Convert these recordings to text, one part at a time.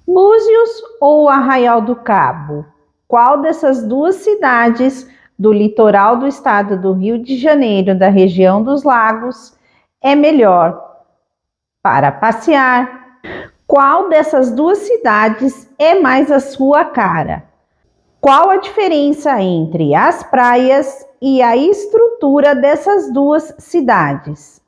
Búzios ou Arraial do Cabo? Qual dessas duas cidades do litoral do estado do Rio de Janeiro, da região dos lagos, é melhor para passear? Qual dessas duas cidades é mais a sua cara? Qual a diferença entre as praias e a estrutura dessas duas cidades?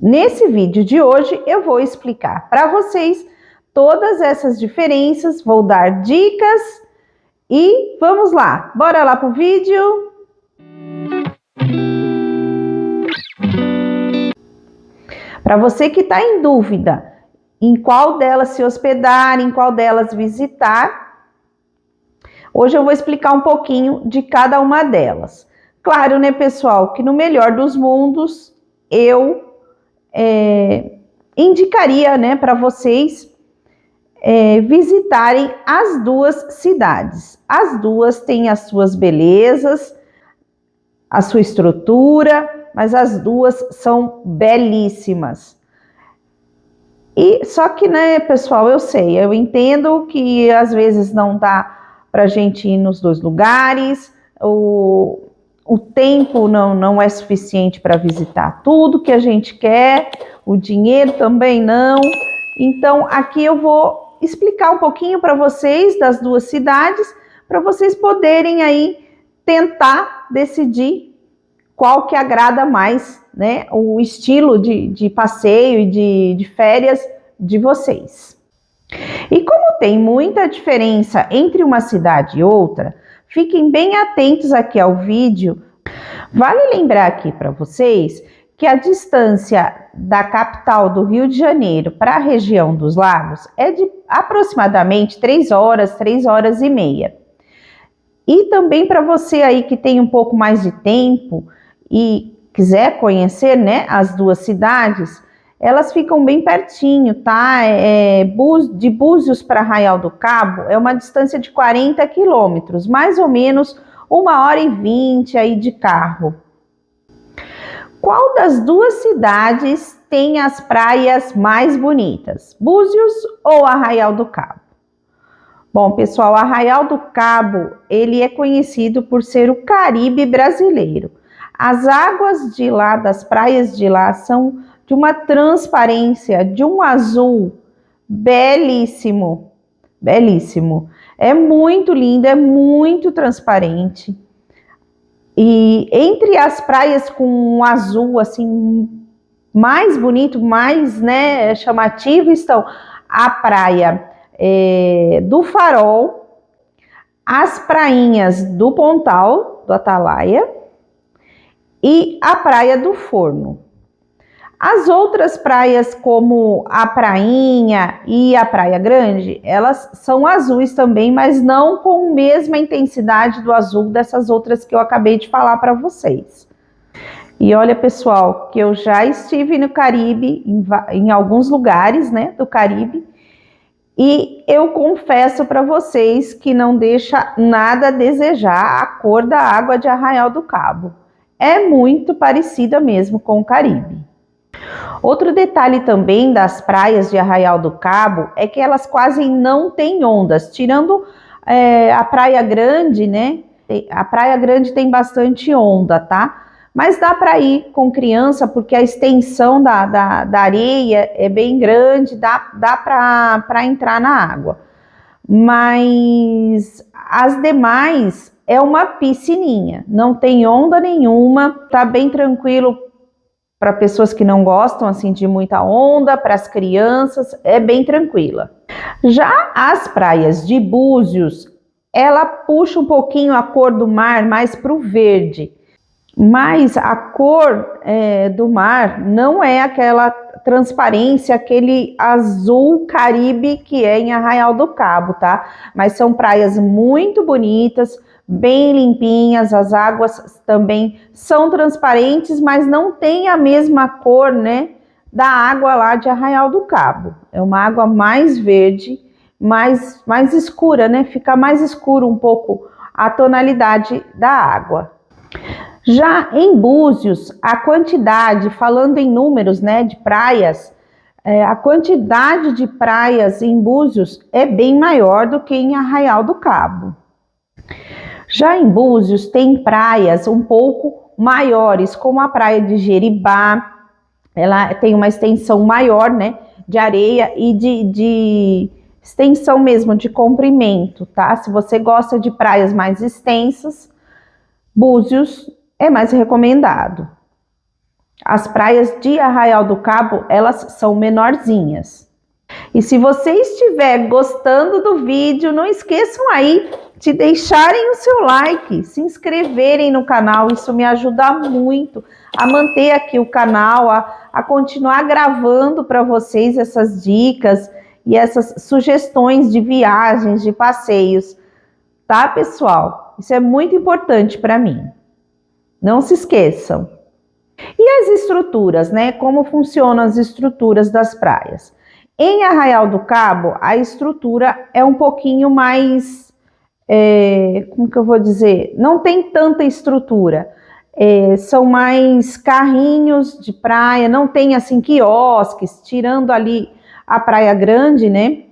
Nesse vídeo de hoje eu vou explicar para vocês todas essas diferenças, vou dar dicas e vamos lá, bora lá pro vídeo. Para você que está em dúvida em qual delas se hospedar, em qual delas visitar, hoje eu vou explicar um pouquinho de cada uma delas. Claro, né, pessoal, que no melhor dos mundos eu indicaria, né, para vocês visitarem as duas cidades. As duas têm as suas belezas, a sua estrutura, mas as duas são belíssimas. E só que, né, pessoal, eu entendo que às vezes não dá pra gente ir nos dois lugares, o tempo não é suficiente para visitar tudo que a gente quer, o dinheiro também não. Então, aqui eu vou explicar um pouquinho para vocês das duas cidades, para vocês poderem aí tentar decidir qual que agrada mais, né, o estilo de passeio e de férias de vocês. E como tem muita diferença entre uma cidade e outra, fiquem bem atentos aqui ao vídeo. Vale lembrar aqui para vocês que a distância da capital do Rio de Janeiro para a região dos lagos é de aproximadamente 3 horas e meia. E também para você aí que tem um pouco mais de tempo e quiser conhecer, né, as duas cidades, elas ficam bem pertinho, tá? De Búzios para Arraial do Cabo é uma distância de 40 quilômetros, mais ou menos 1h20 aí de carro. Qual das duas cidades tem as praias mais bonitas? Búzios ou Arraial do Cabo? Bom, pessoal, Arraial do Cabo, ele é conhecido por ser o Caribe brasileiro. As águas de lá, das praias de lá, são de uma transparência, de um azul belíssimo, belíssimo. É muito lindo, é muito transparente. E entre as praias com um azul assim mais bonito, mais, né, chamativo, estão a praia do Farol, as prainhas do Pontal, do Atalaia e a praia do Forno. As outras praias, como a Prainha e a Praia Grande, elas são azuis também, mas não com a mesma intensidade do azul dessas outras que eu acabei de falar para vocês. E olha, pessoal, que eu já estive no Caribe, em alguns lugares, né, do Caribe, e eu confesso para vocês que não deixa nada a desejar a cor da água de Arraial do Cabo. É muito parecida mesmo com o Caribe. Outro detalhe também das praias de Arraial do Cabo é que elas quase não têm ondas, tirando a Praia Grande, né? A Praia Grande tem bastante onda, tá? Mas dá para ir com criança porque a extensão da areia é bem grande, dá para entrar na água. Mas as demais é uma piscininha, não tem onda nenhuma, tá bem tranquilo para pessoas que não gostam assim de muita onda, para as crianças, é bem tranquila. Já as praias de Búzios, ela puxa um pouquinho a cor do mar mais para o verde, mas a cor do mar não é aquela transparência, aquele azul Caribe que é em Arraial do Cabo, tá? Mas são praias muito bonitas, bem limpinhas, as águas também são transparentes, mas não tem a mesma cor, né, da água lá de Arraial do Cabo. É uma água mais verde, mais escura, né? Fica mais escuro um pouco a tonalidade da água. Já em Búzios, a quantidade, falando em números, né, de praias, A quantidade de praias em Búzios é bem maior do que em Arraial do Cabo. Já em Búzios tem praias um pouco maiores, como a praia de Jeribá. Ela tem uma extensão maior, né, de areia e de extensão mesmo, de comprimento, tá? Se você gosta de praias mais extensas, Búzios é mais recomendado. As praias de Arraial do Cabo, elas são menorzinhas. E se você estiver gostando do vídeo, não esqueçam aí de deixarem o seu like, se inscreverem no canal, isso me ajuda muito a manter aqui o canal, a continuar gravando para vocês essas dicas e essas sugestões de viagens, de passeios, tá, pessoal? Isso é muito importante para mim. Não se esqueçam. E as estruturas, né? Como funcionam as estruturas das praias? Em Arraial do Cabo, a estrutura é um pouquinho mais, como que eu vou dizer? Não tem tanta estrutura. São mais carrinhos de praia, não tem assim quiosques, tirando ali a Praia Grande, né?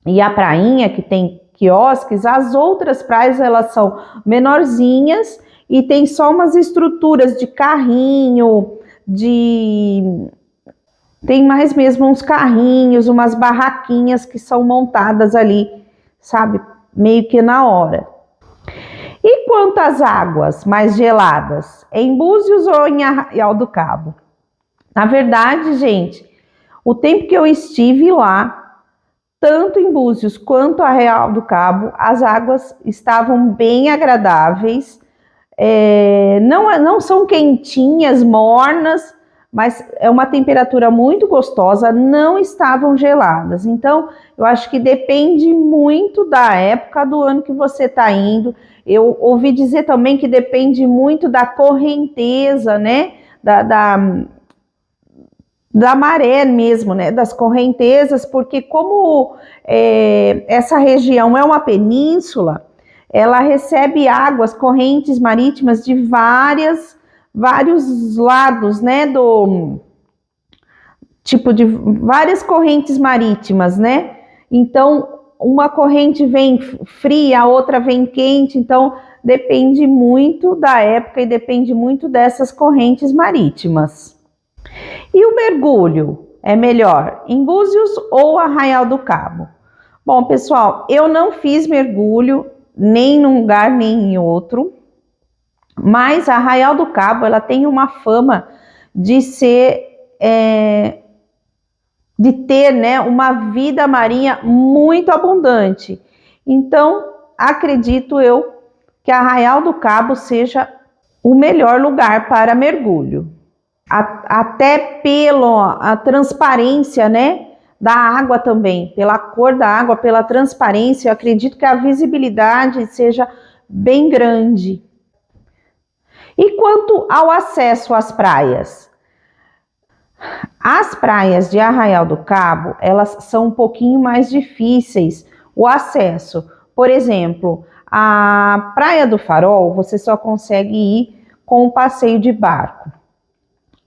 E a Prainha, que tem quiosques, as outras praias elas são menorzinhas e tem só umas estruturas de carrinho, tem mais mesmo uns carrinhos, umas barraquinhas que são montadas ali, sabe, meio que na hora. E quanto às águas mais geladas, em Búzios ou em Arraial do Cabo? Na verdade, gente, o tempo que eu estive lá, tanto em Búzios quanto Arraial do Cabo, as águas estavam bem agradáveis, não são quentinhas, mornas, mas é uma temperatura muito gostosa, não estavam geladas. Então, eu acho que depende muito da época do ano que você está indo. Eu ouvi dizer também que depende muito da correnteza, né? Da maré mesmo, né? Das correntezas, porque como essa região é uma península, ela recebe águas, correntes marítimas de vários lados, né, de várias correntes marítimas, né? Então, uma corrente vem fria, a outra vem quente, então depende muito da época e depende muito dessas correntes marítimas. E o mergulho é melhor em Búzios ou Arraial do Cabo? Bom, pessoal, eu não fiz mergulho nem num lugar nem em outro, mas a Arraial do Cabo ela tem uma fama de ter, né, uma vida marinha muito abundante. Então, acredito eu que Arraial do Cabo seja o melhor lugar para mergulho. Até pela transparência, né, da água também, pela cor da água, pela transparência, eu acredito que a visibilidade seja bem grande. E quanto ao acesso às praias? As praias de Arraial do Cabo, elas são um pouquinho mais difíceis o acesso. Por exemplo, a Praia do Farol, você só consegue ir com o passeio de barco.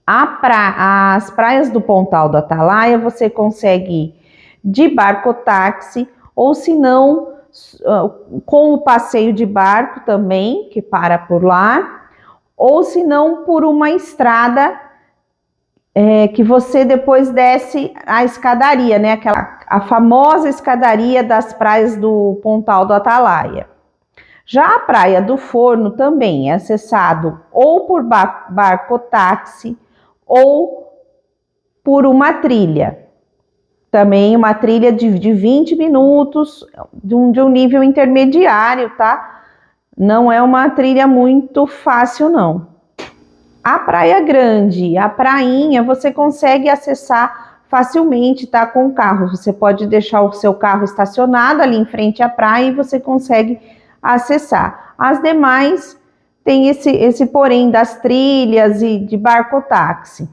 As praias do Pontal do Atalaia, você consegue ir de barco-táxi, ou se não, com o passeio de barco também, que para por lá, ou se não, por uma estrada que você depois desce a escadaria, né? A famosa escadaria das praias do Pontal do Atalaia. Já a Praia do Forno também é acessado ou por barco-táxi ou por uma trilha. Também uma trilha de 20 minutos, de um nível intermediário, tá? Não é uma trilha muito fácil, não. A Praia Grande, a prainha, você consegue acessar facilmente, tá? Com o carro. Você pode deixar o seu carro estacionado ali em frente à praia e você consegue acessar. As demais tem esse porém das trilhas e de barco-táxi.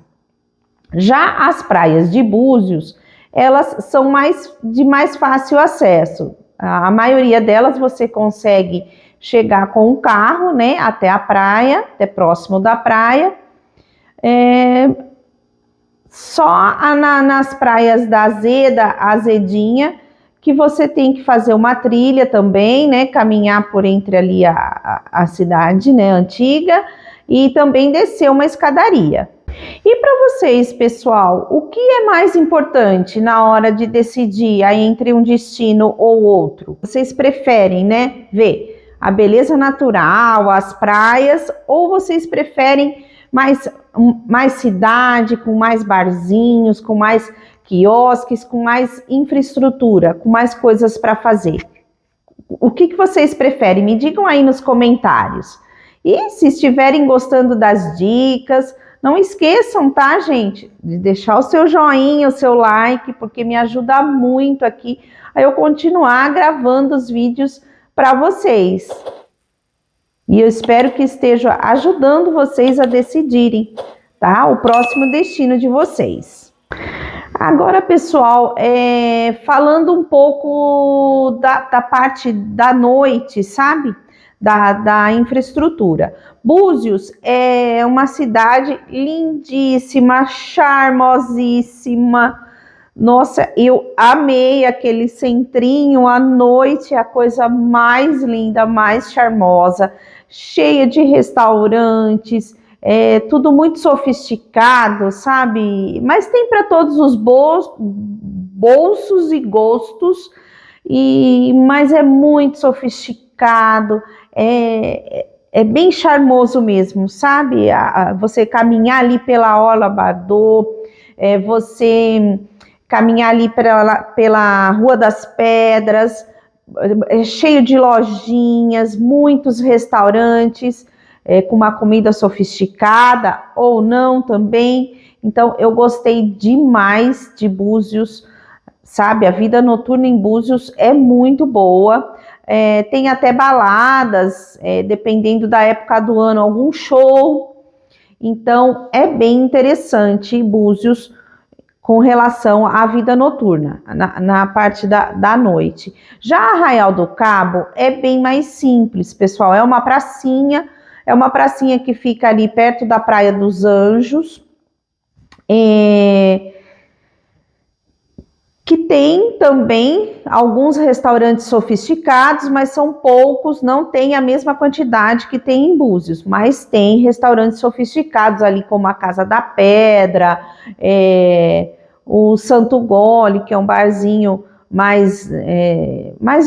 Já as praias de Búzios, elas são de mais fácil acesso. A maioria delas você consegue chegar com o carro, né, até a praia, até próximo da praia. Só nas praias da Azeda, Azedinha, que você tem que fazer uma trilha também, né? Caminhar por entre ali a cidade, né? Antiga, e também descer uma escadaria. E para vocês, pessoal, o que é mais importante na hora de decidir aí entre um destino ou outro? Vocês preferem, né, ver a beleza natural, as praias, ou vocês preferem mais cidade, com mais barzinhos, com mais quiosques, com mais infraestrutura, com mais coisas para fazer? O que vocês preferem? Me digam aí nos comentários. E se estiverem gostando das dicas, não esqueçam, tá, gente, de deixar o seu joinha, o seu like, porque me ajuda muito aqui a eu continuar gravando os vídeos para vocês. E eu espero que esteja ajudando vocês a decidirem, tá? O próximo destino de vocês. Agora, pessoal, falando um pouco da parte da noite, sabe? Da infraestrutura. Búzios é uma cidade lindíssima, charmosíssima. Nossa, eu amei aquele centrinho à noite, a coisa mais linda, mais charmosa, cheia de restaurantes, tudo muito sofisticado, sabe? Mas tem para todos os bolsos e gostos, mas é muito sofisticado, é bem charmoso mesmo, sabe? Você caminhar ali pela Orla Bardot, você caminhar ali pela Rua das Pedras, cheio de lojinhas, muitos restaurantes, com uma comida sofisticada ou não também. Então, eu gostei demais de Búzios, sabe? A vida noturna em Búzios é muito boa. Tem até baladas, dependendo da época do ano, algum show. Então, é bem interessante Búzios com relação à vida noturna, na parte da noite. Já Arraial do Cabo é bem mais simples, pessoal. É uma pracinha que fica ali perto da Praia dos Anjos, que tem também alguns restaurantes sofisticados, mas são poucos, não tem a mesma quantidade que tem em Búzios, mas tem restaurantes sofisticados ali, como a Casa da Pedra, o Santo Gole, que é um barzinho mais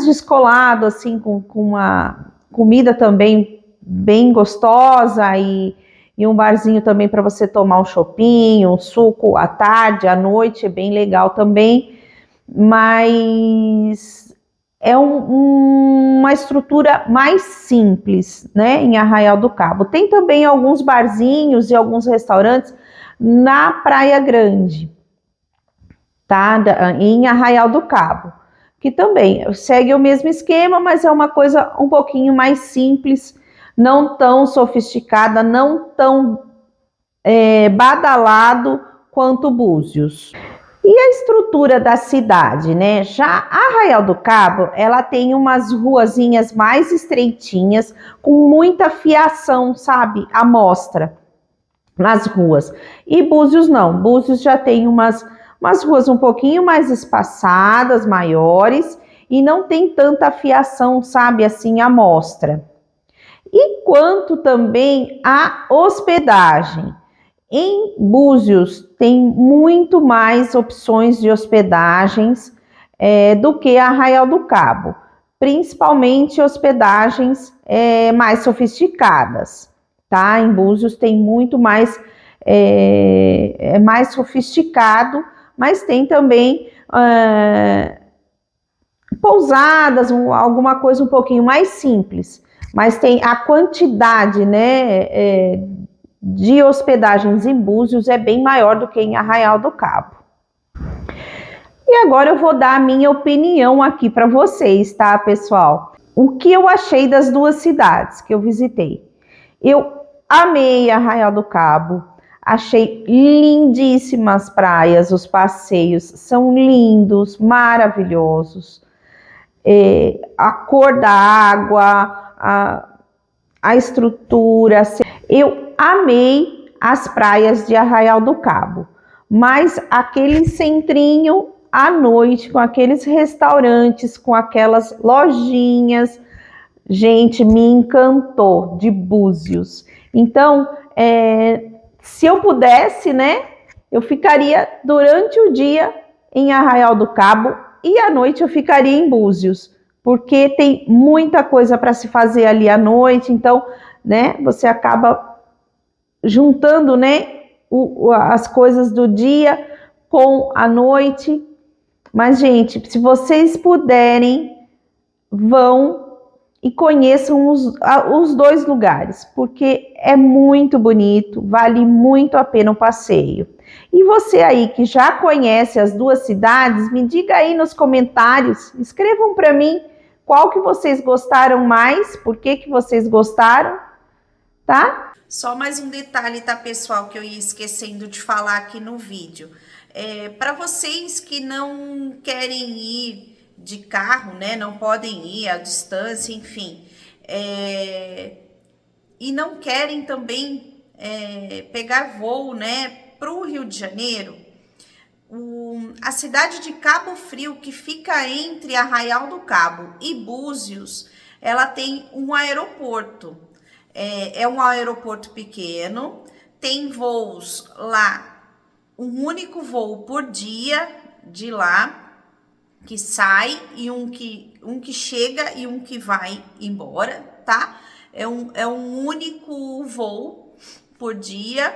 descolado, assim, com uma comida também bem gostosa e um barzinho também para você tomar um chopinho, um suco à tarde, à noite, é bem legal também. Mas é uma estrutura mais simples, né, em Arraial do Cabo. Tem também alguns barzinhos e alguns restaurantes na Praia Grande, tá, em Arraial do Cabo, que também segue o mesmo esquema, mas é uma coisa um pouquinho mais simples, não tão sofisticada, não tão badalado quanto Búzios. E a estrutura da cidade, né? Já Arraial do Cabo, ela tem umas ruazinhas mais estreitinhas, com muita fiação, sabe? À mostra nas ruas. E Búzios não. Búzios já tem umas ruas um pouquinho mais espaçadas, maiores, e não tem tanta fiação, sabe? Assim, à mostra. E quanto também à hospedagem. Em Búzios tem muito mais opções de hospedagens do que Arraial do Cabo, principalmente hospedagens mais sofisticadas, tá? Em Búzios tem muito mais, mais sofisticado, mas tem também pousadas, alguma coisa um pouquinho mais simples, mas tem a quantidade, né, de hospedagens em Búzios é bem maior do que em Arraial do Cabo. E agora eu vou dar a minha opinião aqui para vocês, tá, pessoal? O que eu achei das duas cidades que eu visitei? Eu amei Arraial do Cabo, achei lindíssimas praias, os passeios são lindos, maravilhosos. A cor da água, a estrutura, eu amei as praias de Arraial do Cabo, mas aquele centrinho à noite, com aqueles restaurantes, com aquelas lojinhas, gente, me encantou, de Búzios. Então, se eu pudesse, né, eu ficaria durante o dia em Arraial do Cabo e à noite eu ficaria em Búzios, porque tem muita coisa para se fazer ali à noite. Então, né, você acaba juntando, né, as coisas do dia com a noite. Mas, gente, se vocês puderem, vão e conheçam os dois lugares, porque é muito bonito, vale muito a pena o passeio. E você aí que já conhece as duas cidades, me diga aí nos comentários, escrevam para mim qual que vocês gostaram mais, por que vocês gostaram, tá? Só mais um detalhe, tá, pessoal, que eu ia esquecendo de falar aqui no vídeo. Para vocês que não querem ir de carro, né, não podem ir à distância, enfim, e não querem também pegar voo, né, para o Rio de Janeiro, a cidade de Cabo Frio, que fica entre Arraial do Cabo e Búzios, ela tem um aeroporto. É um aeroporto pequeno, tem voos lá, um único voo por dia de lá, que sai, e um que chega e um que vai embora, tá? É um único voo por dia.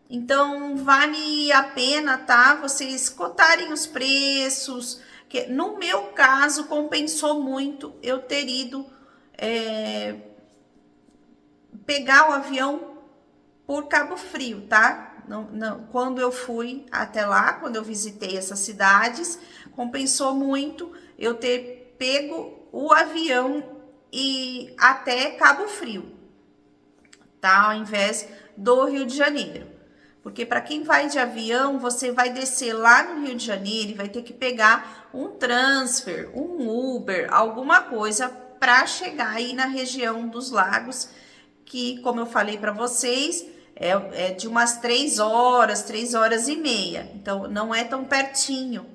Então, vale a pena, tá? Vocês cotarem os preços, que no meu caso, compensou muito eu ter ido pegar o avião por Cabo Frio, tá? Não, quando eu fui até lá, quando eu visitei essas cidades, compensou muito eu ter pego o avião e até Cabo Frio, tá? Ao invés do Rio de Janeiro. Porque para quem vai de avião, você vai descer lá no Rio de Janeiro e vai ter que pegar um transfer, um Uber, alguma coisa para chegar aí na região dos lagos, que, como eu falei para vocês, é de umas 3 horas e meia. Então, não é tão pertinho,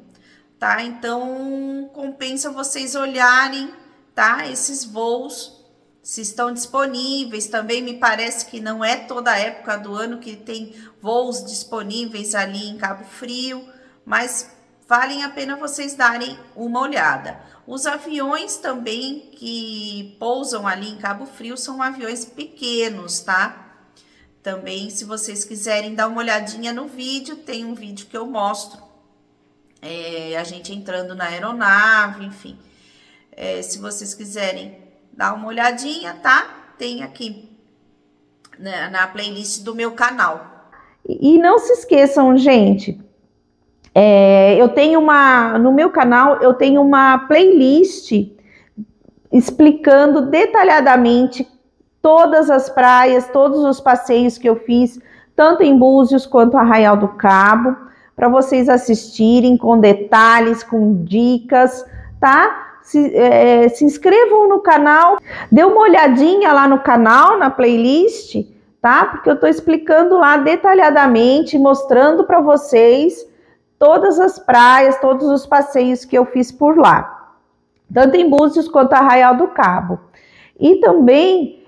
tá? Então, compensa vocês olharem, tá? Esses voos, se estão disponíveis. Também me parece que não é toda a época do ano que tem voos disponíveis ali em Cabo Frio, mas valem a pena vocês darem uma olhada. Os aviões também que pousam ali em Cabo Frio são aviões pequenos, tá? Também, se vocês quiserem dar uma olhadinha no vídeo, tem um vídeo que eu mostro a gente entrando na aeronave, enfim. Se vocês quiserem dar uma olhadinha, tá? Tem aqui na playlist do meu canal. E não se esqueçam, gente, eu tenho no meu canal, eu tenho uma playlist explicando detalhadamente todas as praias, todos os passeios que eu fiz, tanto em Búzios quanto Arraial do Cabo, para vocês assistirem com detalhes, com dicas, tá? Se inscrevam no canal, dê uma olhadinha lá no canal, na playlist, tá? Porque eu estou explicando lá detalhadamente, mostrando para vocês todas as praias, todos os passeios que eu fiz por lá, tanto em Búzios quanto Arraial do Cabo. E também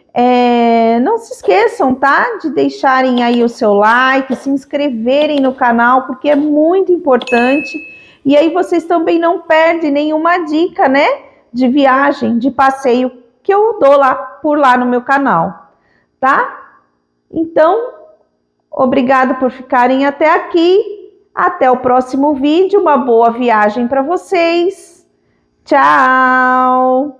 não se esqueçam, tá? De deixarem aí o seu like, se inscreverem no canal, porque é muito importante. E aí vocês também não perdem nenhuma dica, né? De viagem, de passeio que eu dou lá por lá no meu canal, tá? Então, obrigado por ficarem até aqui. Até o próximo vídeo. Uma boa viagem para vocês. Tchau!